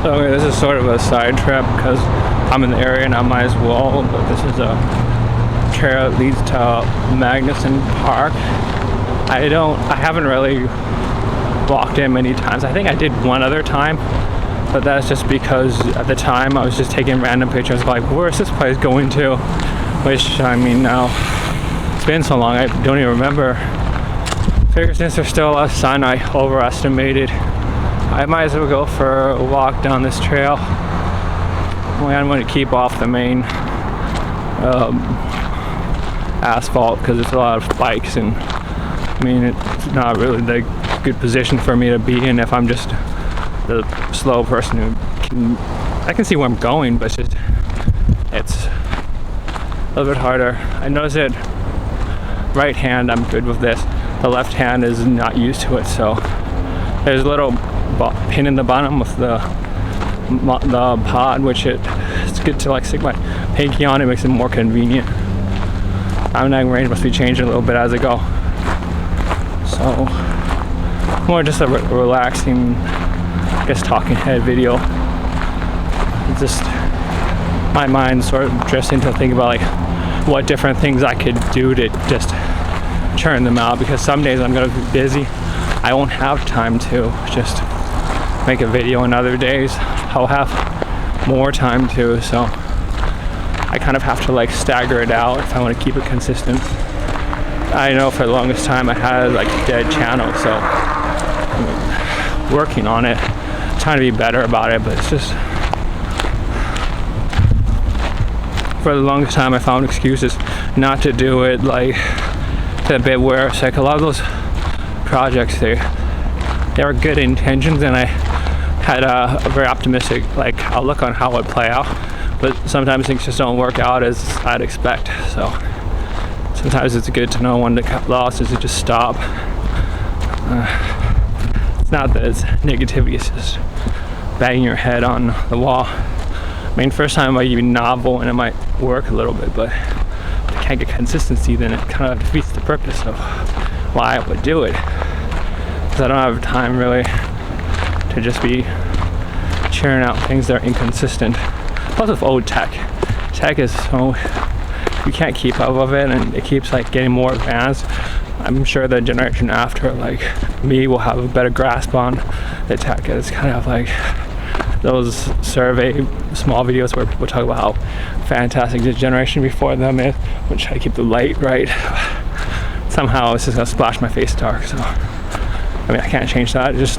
Okay, this is sort of a side trip because I'm in the area and I might as well, but this is a trail that leads to Magnuson Park. I haven't really walked in many times. I think I did one other time, but that's just because at the time I was just taking random pictures like, where's this place going to? Which, I mean, now it's been so long I don't even remember. Figure since there's still a lot of sun, I overestimated. I might as well go for a walk down this trail. I'm going to keep off the main asphalt because there's a lot of bikes, and I mean it's not really the good position for me to be in if I'm just the slow person who I can see where I'm going, but it's a little bit harder. I notice it right hand I'm good with this. The left hand is not used to it, so there's a little pin in the bottom with the pod, which it's good to like stick my pinky on. It makes it more convenient. Sounding range must be changing a little bit as I go, so more just a relaxing, I guess, talking head video. It's just my mind sort of drifts into thinking about like what different things I could do to just churn them out, because some days I'm going to be busy, I won't have time to just make a video, and other days I'll have more time to, so I kind of have to like stagger it out if I want to keep it consistent. I know for the longest time I had like a dead channel, so I'm working on it, trying to be better about it, but it's just for the longest time I found excuses not to do it. Like the bit where it's like a lot of those projects, they were good intentions, and I had a very optimistic like outlook on how it would play out, but sometimes things just don't work out as I'd expect. So sometimes it's good to know when to cut losses and just stop. It's not that it's negativity, it's just banging your head on the wall. I mean, first time it might be novel and it might work a little bit, but if I can't get consistency, then it kind of defeats the purpose of why I would do it. Because I don't have time really to just be churning out things that are inconsistent. Plus with old tech is so, you can't keep up with it, and it keeps like getting more advanced. I'm sure the generation after like me will have a better grasp on the tech. It's kind of like those survey small videos where people talk about how fantastic the generation before them is, which I keep the light right. Somehow it's just gonna splash my face dark, so I mean I can't change that. It's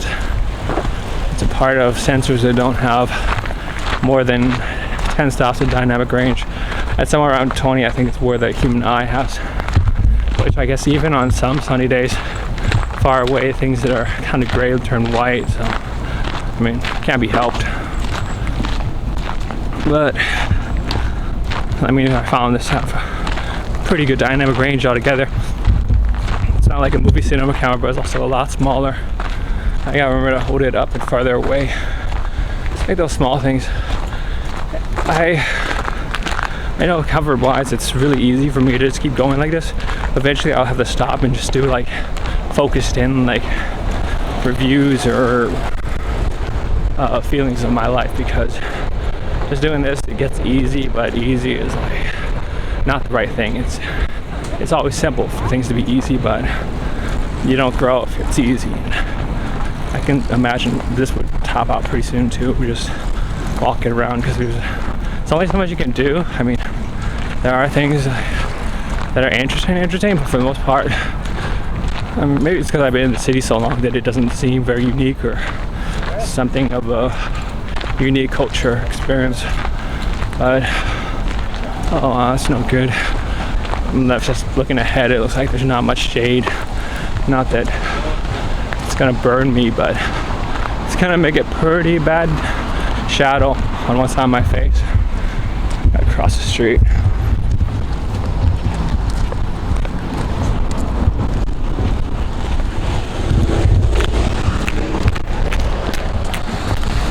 a part of sensors that don't have more than 10 stops of dynamic range. At somewhere around 20, I think it's where the human eye has, which I guess even on some sunny days far away, things that are kind of gray will turn white, so I mean, can't be helped. But I mean, I found this have pretty good dynamic range altogether. It's not like a movie cinema camera, but it's also a lot smaller. I gotta remember to hold it up and farther away. Just like those small things. I know covered wise it's really easy for me to just keep going like this. Eventually I'll have to stop and just do like focused in like reviews or feelings of my life, because just doing this, it gets easy, but easy is like not the right thing. It's always simple for things to be easy, but you don't grow if it's easy. And I can imagine this would top out pretty soon too. We just walk it around, because it's only so much you can do. I mean, there are things that are interesting, but for the most part, maybe it's because I've been in the city so long that it doesn't seem very unique or something of a unique culture experience. But that's no good. I'm just looking ahead. It looks like there's not much shade. Not that it's gonna burn me, but it's gonna make it pretty bad shadow on one side of my face. Across the street.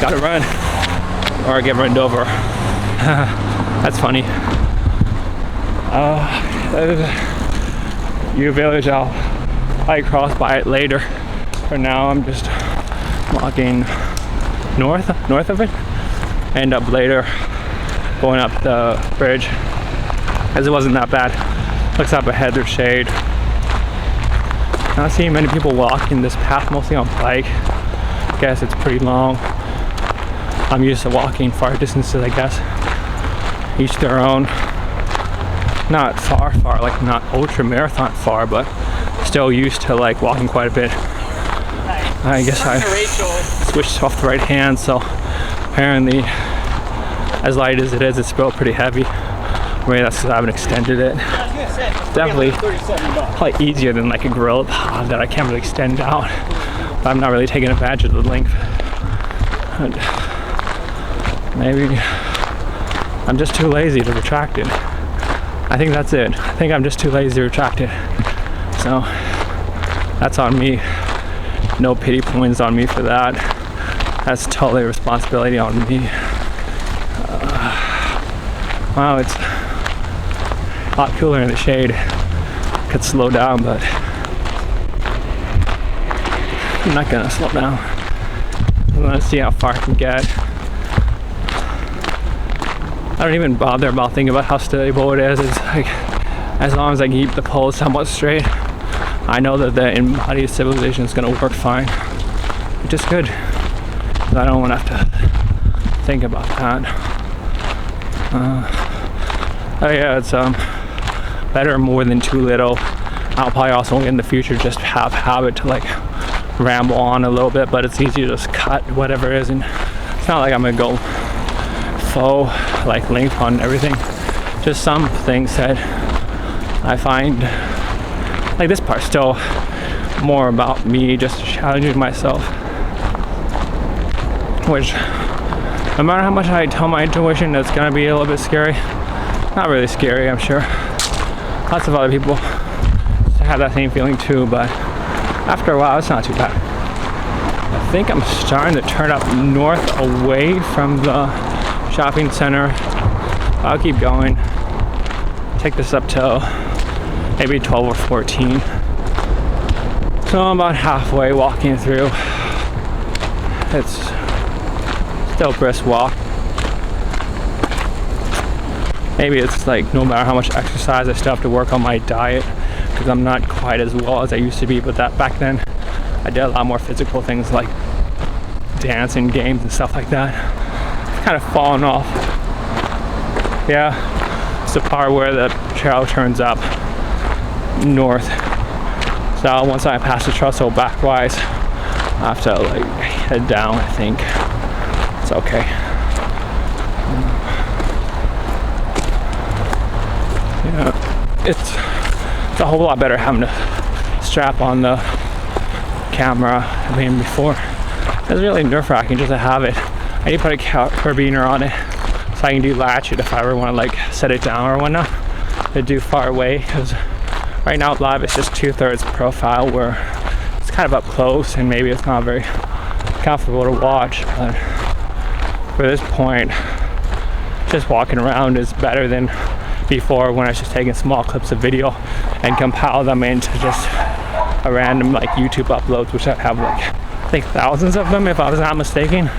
Gotta run, or I get run over. That's funny. U Village, I'll probably cross by it later. For now, I'm just walking north of it. End up later going up the bridge, as it wasn't that bad. Looks up ahead, there's shade. Not seeing many people walking this path, mostly on bike. Guess it's pretty long. I'm used to walking far distances, I guess. Each their own. Not far, like not ultra marathon far, but still used to like walking quite a bit. I guess I switched off the right hand, so apparently, as light as it is, it's still pretty heavy. Maybe that's because I haven't extended it. It's definitely probably easier than like a gorilla pod that I can't really extend out. But I'm not really taking advantage of the length. And maybe I'm just too lazy to retract it. I think that's it. I think I'm just too lazy to retract it. So that's on me. No pity points on me for that. That's totally responsibility on me. Wow, it's a lot cooler in the shade. Could slow down, but I'm not gonna slow down. I want to see how far I can get. I don't even bother about thinking about how stable it is. It's like, as long as I keep the pole somewhat straight, I know that the embodied stabilization is gonna work fine, which is good. I don't want to have to think about that. Oh yeah, it's better more than too little. I'll probably also in the future just have habit to like ramble on a little bit, but it's easy to just cut whatever it is, and it's not like I'm gonna go full like length on everything. Just some things that I find like this part's still more about me just challenging myself, which no matter how much I tell my intuition it's gonna be a little bit scary, not really scary, I'm sure. Lots of other people have that same feeling too, but after a while it's not too bad. I think I'm starting to turn up north away from the shopping center. I'll keep going. Take this up till maybe 12 or 14. So I'm about halfway walking through. It's still a brisk walk. Maybe it's like no matter how much exercise, I still have to work on my diet because I'm not quite as well as I used to be. But that back then, I did a lot more physical things like dancing, games, and stuff like that. It's kind of fallen off. Yeah, it's the part where the trail turns up north. So once I pass the trestle backwise, I have to like head down. I think it's okay. Yeah, it's a whole lot better having to strap on the camera. I mean, before it was really nerve-wracking just to have it. I need to put a carabiner on it so I can do latch it if I ever want to like set it down or whatnot to do far away, because right now live it's just 2/3 profile where it's kind of up close and maybe it's not very comfortable to watch, but for this point just walking around is better than before when I was just taking small clips of video and compile them into just a random like YouTube uploads, which I'd have like I think thousands of them if I was not mistaken.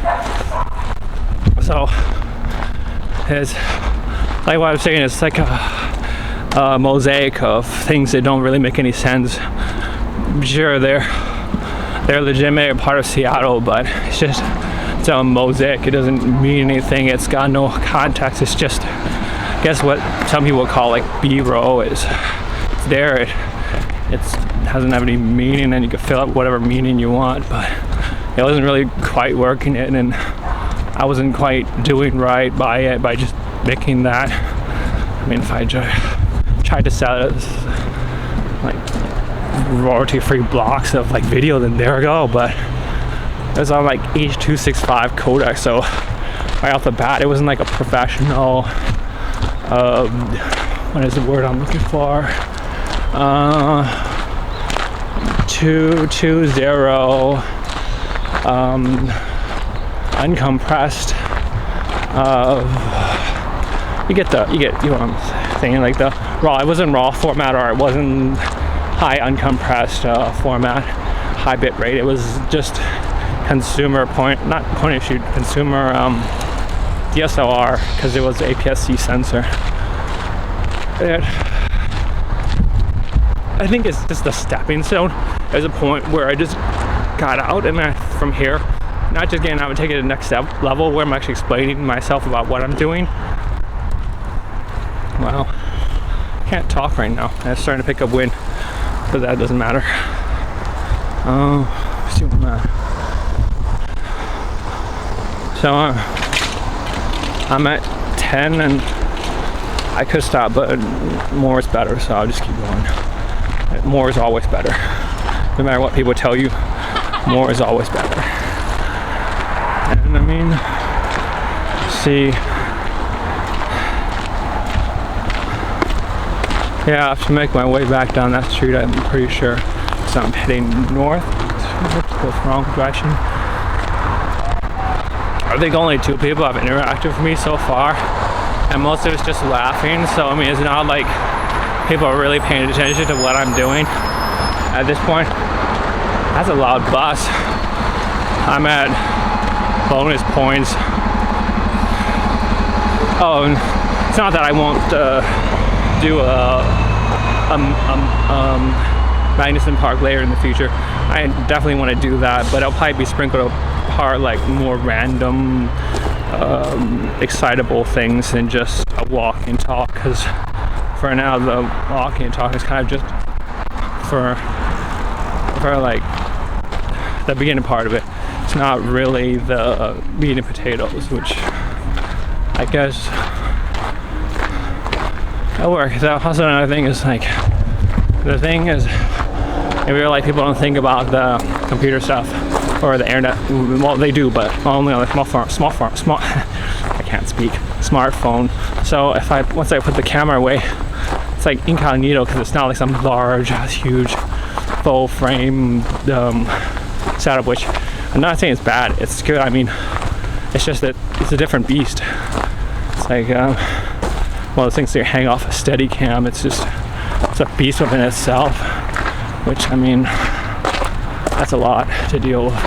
So it's like what I'm saying, it's like a mosaic of things that don't really make any sense. Sure, they're legitimate part of Seattle, but it's a mosaic. It doesn't mean anything. It's got no context. It's just, I guess what some people call like B-roll. It's there. It doesn't have any meaning, and you can fill up whatever meaning you want, but it wasn't really quite working it, and I wasn't quite doing right by it by just making that. I mean, if I tried to sell it as like royalty-free blocks of like video, then there we go, but it was on like H.265 codec, so right off the bat it wasn't like a professional what is the word I'm looking for, 220 uncompressed, you know what I'm saying, like the raw. It wasn't raw format, or it wasn't high uncompressed format, high bit rate. It was just consumer not point and shoot, consumer DSLR, because it was the APS-C sensor. And I think it's just a stepping stone. There's a point where I just got out, and from here, not just getting out and taking it to the next level where I'm actually explaining myself about what I'm doing. Wow, can't talk right now. I'm starting to pick up wind, but that doesn't matter. Let's see what I'm at. So I'm at 10, and I could stop, but more is better, so I'll just keep going. More is always better. No matter what people tell you, more is always better. And I mean, see, yeah, I have to make my way back down that street, I'm pretty sure. So I'm heading north. Go wrong direction. I think only 2 people have interacted with me so far, and most of it's just laughing. So I mean, it's not like people are really paying attention to what I'm doing at this point. That's a loud bus. I'm at bonus points. Oh, and it's not that I won't do a magnuson Park later in the future. I definitely want to do that, but it'll probably be sprinkled apart like more random, excitable things than just a walk and talk. Because for now, the walking and talk is kind of just for like the beginning part of it. It's not really the meat and potatoes, which I guess that'll work. Also, another thing is like, the thing is, maybe like people don't think about the computer stuff or the internet. Well, they do, but only on the I can't speak. Smartphone. So once I put the camera away, it's like incognito, because it's not like some large, huge, full frame setup. Which I'm not saying it's bad. It's good. I mean, it's just that it's a different beast. It's like one of those things that you hang off a steady cam. It's a beast within itself. Which, I mean, that's a lot to deal with.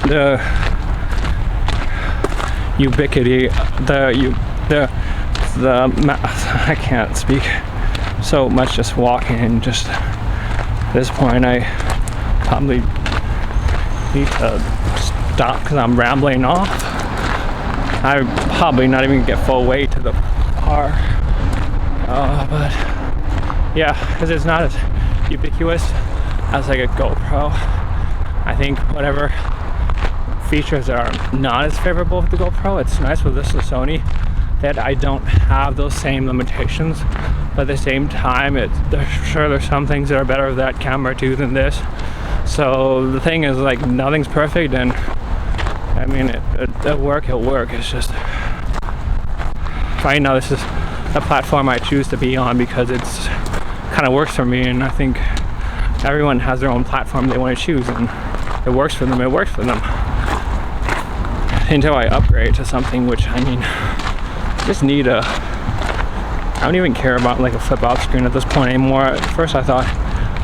The ubiquity, I can't speak so much just walking, and just at this point I probably need to stop because I'm rambling off. I'm probably not even gonna get full way to the car, but yeah, because it's not as ubiquitous as like a GoPro. I think whatever features are not as favorable with the GoPro, it's nice with this Sony that I don't have those same limitations, but at the same time, there's some things that are better with that camera too than this. So the thing is, like, nothing's perfect, and I mean, it'll work. It's just right now, this is a platform I choose to be on because it's kind of works for me, and I think everyone has their own platform they want to choose, and it works for them. Until I upgrade to something, which, I mean, just need I don't even care about like a flip out screen at this point anymore. At first I thought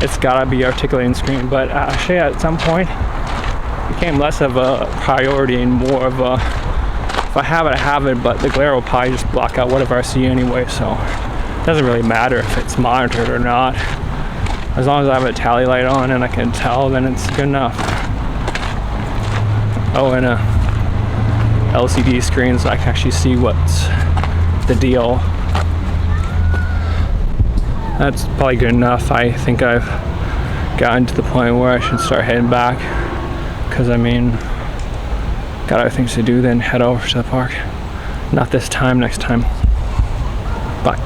it's gotta be articulating screen, but actually at some point it became less of a priority and more of a, if I have it, I have it, but the glare will probably just block out whatever I see anyway, so it doesn't really matter if it's monitored or not. As long as I have a tally light on and I can tell, then it's good enough. Oh, and LCD screen, so I can actually see what's the deal. That's probably good enough. I think I've gotten to the point where I should start heading back, because I mean, got other things to do, then head over to the park. Not this time, next time. Bye.